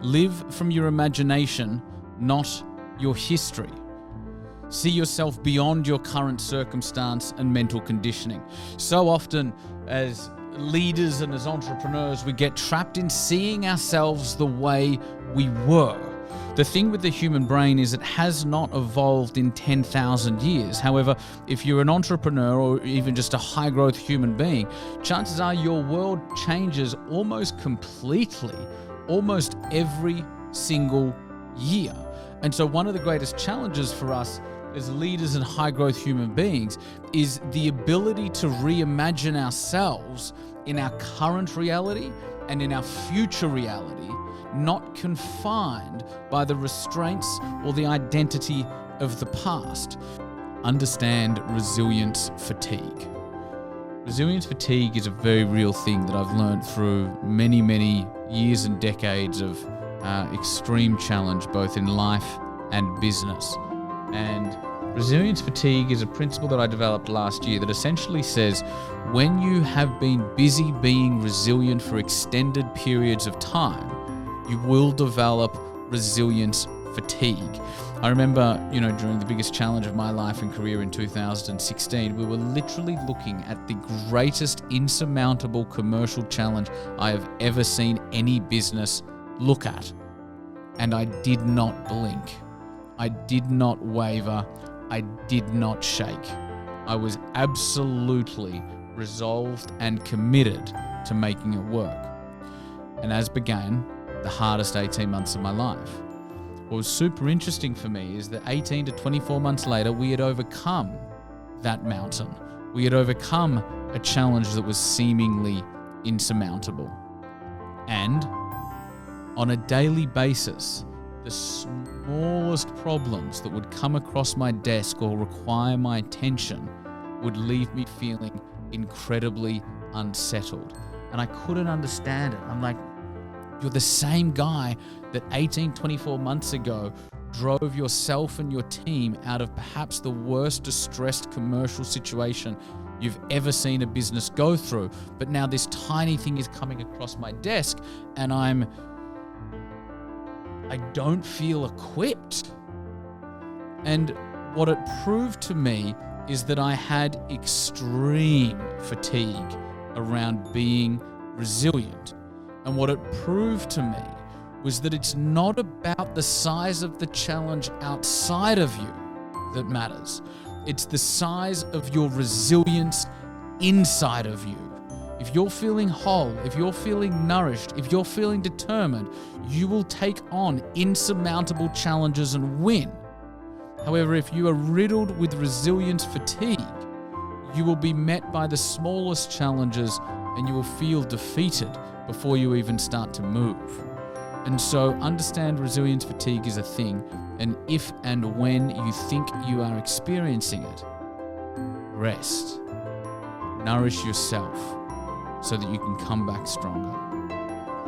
Live from your imagination, not your history. See yourself beyond your current circumstance and mental conditioning. So often as leaders and as entrepreneurs, we get trapped in seeing ourselves the way we were. The thing with the human brain is it has not evolved in 10,000 years. However, if you're an entrepreneur or even just a high-growth human being, chances are your world changes almost completely, almost every single year. And so one of the greatest challenges for us as leaders and high-growth human beings is the ability to reimagine ourselves in our current reality and in our future reality, not confined by the restraints or the identity of the past. Understand resilience fatigue. Resilience fatigue is a very real thing that I've learned through many, many years and decades of extreme challenge, both in life and business. And resilience fatigue is a principle that I developed last year that essentially says when you have been busy being resilient for extended periods of time, you will develop resilience fatigue. I remember, during the biggest challenge of my life and career in 2016, we were literally looking at the greatest insurmountable commercial challenge I have ever seen any business look at. And I did not blink. I did not waver. I did not shake. I was absolutely resolved and committed to making it work. And as began the hardest 18 months of my life. What was super interesting for me is that 18 to 24 months later, we had overcome that mountain. We had overcome a challenge that was seemingly insurmountable. And on a daily basis, the smallest problems that would come across my desk or require my attention would leave me feeling incredibly unsettled. And I couldn't understand it. I'm like, you're the same guy that 18, 24 months ago drove yourself and your team out of perhaps the worst distressed commercial situation you've ever seen a business go through. But now this tiny thing is coming across my desk and I don't feel equipped. And what it proved to me is that I had extreme fatigue around being resilient. And what it proved to me was that it's not about the size of the challenge outside of you that matters. It's the size of your resilience inside of you. If you're feeling whole, if you're feeling nourished, if you're feeling determined, you will take on insurmountable challenges and win. However, if you are riddled with resilience fatigue, you will be met by the smallest challenges and you will feel defeated before you even start to move. And so understand resilience fatigue is a thing, and if and when you think you are experiencing it, rest. Nourish yourself so that you can come back stronger.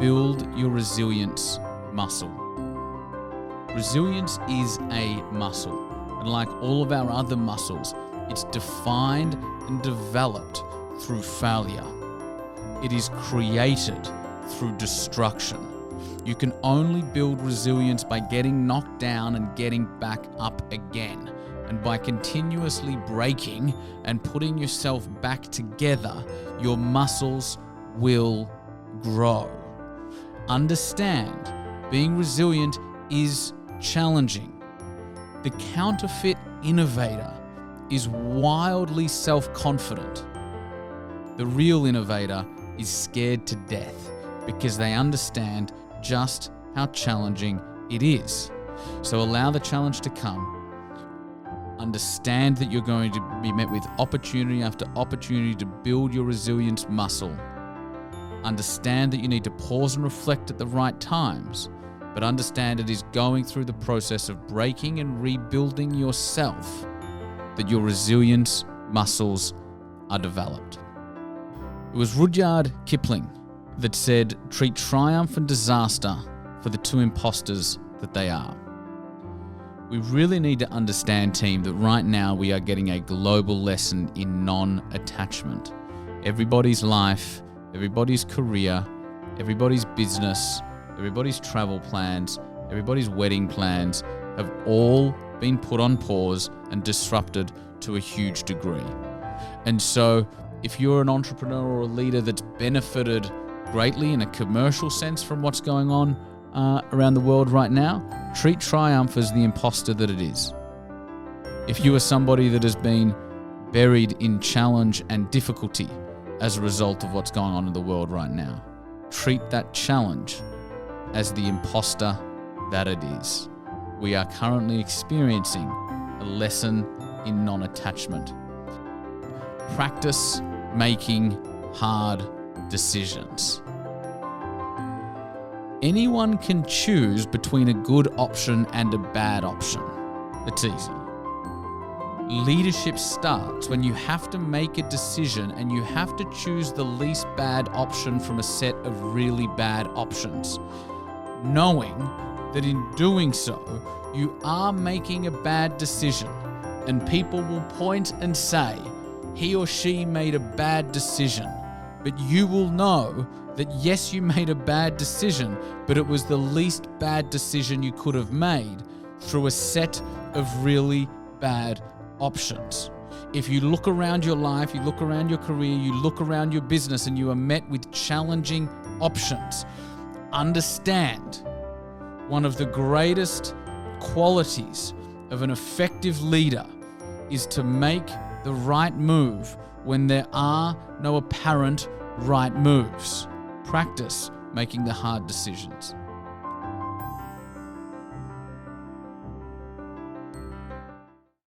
Build your resilience muscle. Resilience is a muscle, and like all of our other muscles, it's defined and developed through failure. It is created through destruction. You can only build resilience by getting knocked down and getting back up again. And by continuously breaking and putting yourself back together, your muscles will grow. Understand, being resilient is challenging. The counterfeit innovator is wildly self-confident. The real innovator is scared to death because they understand just how challenging it is. So allow the challenge to come. Understand that you're going to be met with opportunity after opportunity to build your resilience muscle. Understand that you need to pause and reflect at the right times, but understand it is going through the process of breaking and rebuilding yourself that your resilience muscles are developed. It was Rudyard Kipling that said, treat triumph and disaster for the two imposters that they are. We really need to understand, team, that right now we are getting a global lesson in non-attachment. Everybody's life, everybody's career, everybody's business, everybody's travel plans, everybody's wedding plans have all been put on pause and disrupted to a huge degree. And so if you're an entrepreneur or a leader that's benefited greatly in a commercial sense from what's going on around the world right now, treat triumph as the imposter that it is. If you are somebody that has been buried in challenge and difficulty as a result of what's going on in the world right now, treat that challenge as the imposter that it is. We are currently experiencing a lesson in non-attachment. Practice making hard decisions. Anyone can choose between a good option and a bad option. It's easy. Leadership starts when you have to make a decision and you have to choose the least bad option from a set of really bad options, knowing that in doing so, you are making a bad decision, and people will point and say, he or she made a bad decision. But you will know that yes, you made a bad decision, but it was the least bad decision you could have made through a set of really bad options. If you look around your life, you look around your career, you look around your business, and you are met with challenging options, understand one of the greatest qualities of an effective leader is to make the right move when there are no apparent right moves. Practice making the hard decisions.